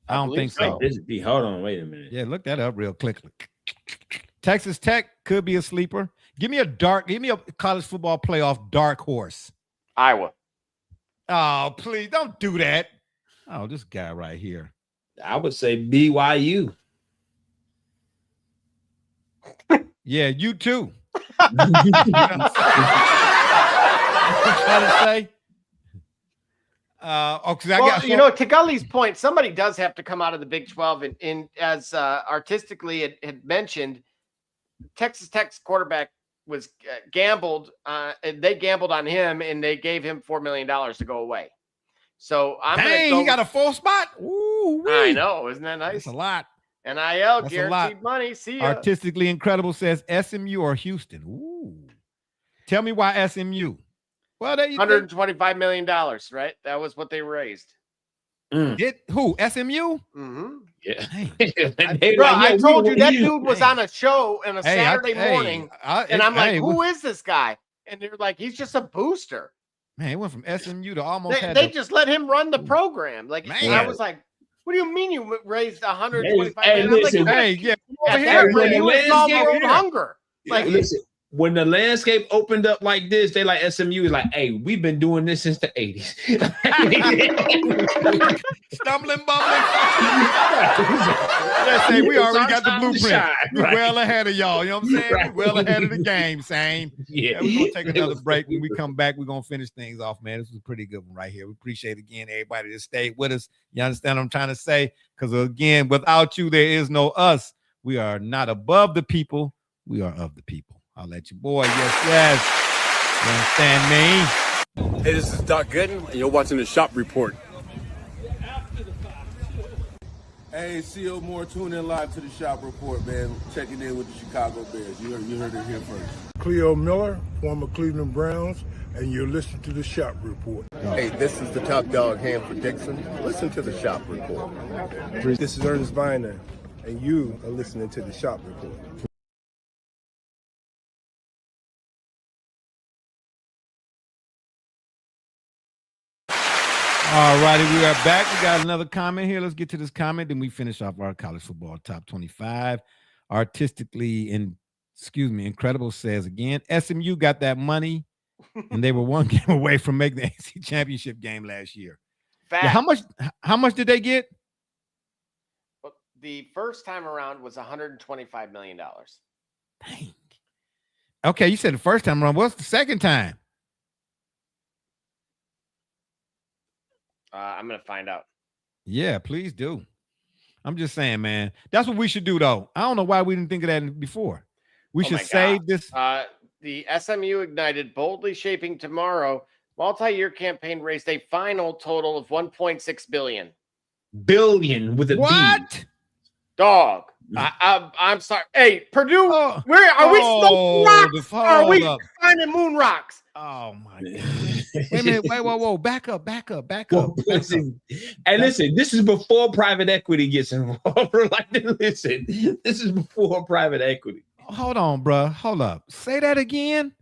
I don't think so. Hold on, wait a minute. Yeah, look that up real quick. Texas Tech could be a sleeper. Give me a college football playoff dark horse. Iowa. Oh, please don't do that. Oh, this guy right here. I would say BYU. Yeah, you too. What I'm trying to say. Because Well, to Gully's point, somebody does have to come out of the Big 12, and as artistically it had mentioned, Texas Tech's quarterback was gambled. And they gambled on him, and they gave him $4 million to go away. So he got a full spot. Ooh, I know, isn't that nice? That's a lot. NIL, That's guaranteed money. See ya. Artistically Incredible says SMU or Houston. Ooh, tell me why SMU. Well, $125 million, right? That was what they raised. Who? SMU? Mm-hmm. Yeah. I told you that dude was on a show on a Saturday morning, and I'm like, who is this guy? And they're like, he's just a booster. Man, he went from SMU to almost. They just let him run the program. Like, I was like, what do you mean you raised 125 million? Listen, you would solve your own hunger. Like, listen. When the landscape opened up like this, they like SMU is like, hey, we've been doing this since the 80s. Stumbling, bumbling. Let's say we already got the blueprint. We're well ahead of y'all. You know what I'm saying? We're well ahead of the game, same. Yeah. We're gonna take another break. When we come back, we're gonna finish things off, man. This was a pretty good one right here. We appreciate again everybody that stayed with us. You understand what I'm trying to say? Because again, without you, there is no us. We are not above the people, we are of the people. I'll let you boy. Yes. You understand me? Hey, this is Doc Gooden, and you're watching the Shop Report. Hey, CO Moore, tune in live to the Shop Report, man. Checking in with the Chicago Bears. You heard it here first. Cleo Miller, former Cleveland Browns, and you're listening to the Shop Report. Hey, this is the top dog, Hanford Dixon. Listen to the Shop Report. This is Ernest Viner, and you are listening to the Shop Report. All righty, we are back. We got another comment here. Let's get to this comment, then we finish off our college football top 25. Incredible says again, SMU got that money, and they were one game away from making the AC championship game last year. Yeah, how much did they get? Well, the first time around was $125 million. Dang. Okay, you said the first time around. What's the second time? I'm going to find out. Yeah, please do. I'm just saying, man. That's what we should do, though. I don't know why we didn't think of that before. We should save this. The SMU Ignited Boldly Shaping Tomorrow multi-year campaign raised a final total of $1.6 billion. Billion with a what? B. Dog. I'm sorry. Hey, Purdue, where are we smoking rocks? Are we finding moon rocks? Oh my God. Wait a minute. Whoa. Back up. Listen, this is before private equity gets involved. Listen, this is before private equity. Hold on, bro. Hold up. Say that again.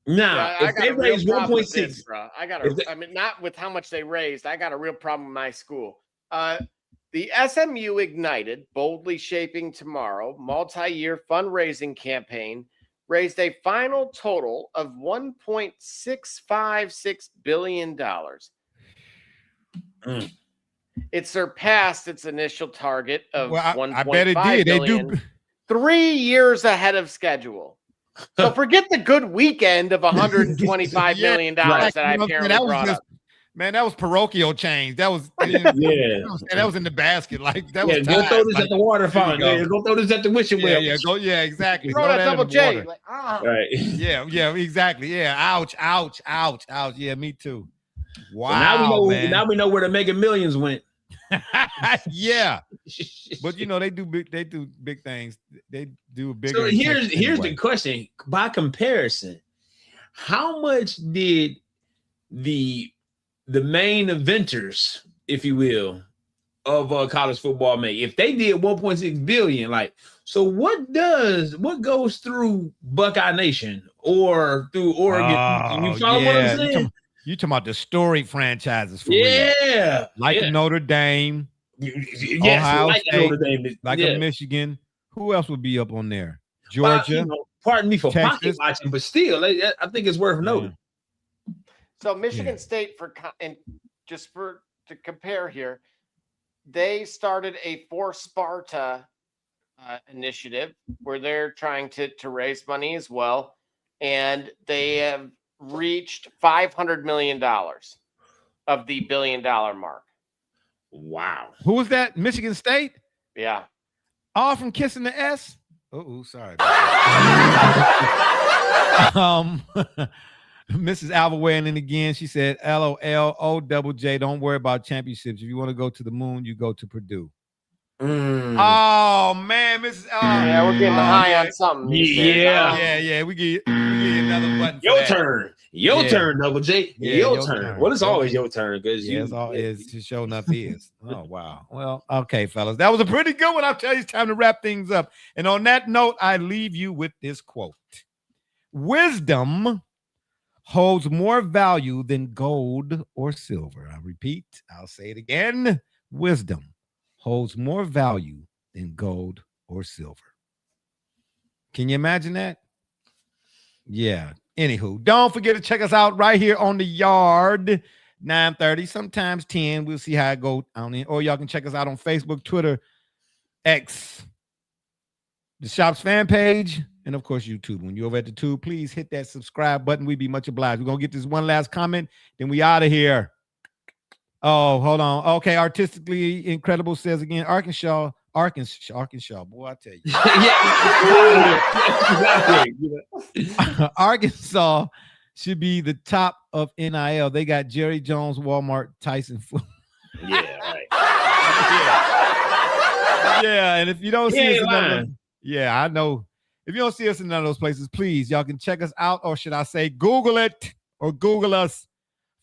Nah, if they raise 1.6, bro. I mean, not with how much they raised. I got a real problem with my school. The SMU Ignited Boldly Shaping Tomorrow multi-year fundraising campaign raised a final total of $1.656 billion. It surpassed its initial target of $1.5 billion, 3 years ahead of schedule. So forget the good weekend of $125 million that I apparently brought up. Man, that was parochial change. That was that was in the basket. Like that was. Go throw this at the water fountain. Go throw this at the wishing well. Yeah, exactly. Throw that double J. Like, right. Yeah, exactly. Yeah. Ouch. Yeah, me too. Wow. So now we know where the Mega Millions went. Yeah, but they do big things. They do big. So here's the question. By comparison, how much did the main eventers, if you will, of college football make? If they did 1.6 billion, like, so what goes through Buckeye Nation or through Oregon? You follow what I'm saying? You talking about the storied franchises for real. Like Notre Dame, Ohio State, a Michigan. Who else would be up on there? Georgia. Pardon me for Texas. pocket watching, but still, I think it's worth noting. So Michigan State, to compare here, they started a For Sparta initiative where they're trying to raise money as well, and they have reached $500 million. of the $1 billion mark. Wow. Who was that? Michigan State? Yeah. All from Kissing the S? Oh, sorry. Mrs. Alva weighing in again. She said, LOL, OJJ, don't worry about championships. If you want to go to the moon, you go to Purdue. Oh, man, Mrs. Alva. Yeah, we're getting high on something. Yeah. We get another button. Your turn. Your turn, Double J. Yeah, your turn. Well, it's always your turn because it's all is to show enough is. Oh, wow. Well, okay, fellas. That was a pretty good one. I'll tell you, it's time to wrap things up. And on that note, I leave you with this quote. Wisdom holds more value than gold or silver. I repeat, I'll say it again. Wisdom holds more value than gold or silver. Can you imagine that? Yeah. Anywho, don't forget to check us out right here on the Yard, 9:30, sometimes 10. We'll see how it goes on it. Or y'all can check us out on Facebook, Twitter, X, the Shop's fan page, and of course, YouTube. When you're over at the tube, please hit that subscribe button. We'd be much obliged. We're going to get this one last comment, then we out of here. Oh, hold on. Okay, Artistically Incredible says again, Arkansas. Boy, I tell you. Arkansas should be the top of NIL. They got Jerry Jones, Walmart, Tyson. Yeah, right. Yeah, and if you don't see us in I know. If you don't see us in none of those places, please, y'all can check us out, or should I say Google it or Google us.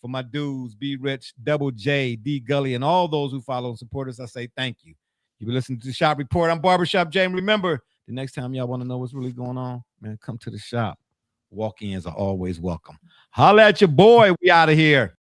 For my dudes, Be Rich, Double J, D Gully, and all those who follow and support us, I say thank you. You've been listening to the Shop Report. I'm Barbershop Jay. And remember, the next time y'all want to know what's really going on, man, come to the shop. Walk-ins are always welcome. Holla at your boy. We out of here.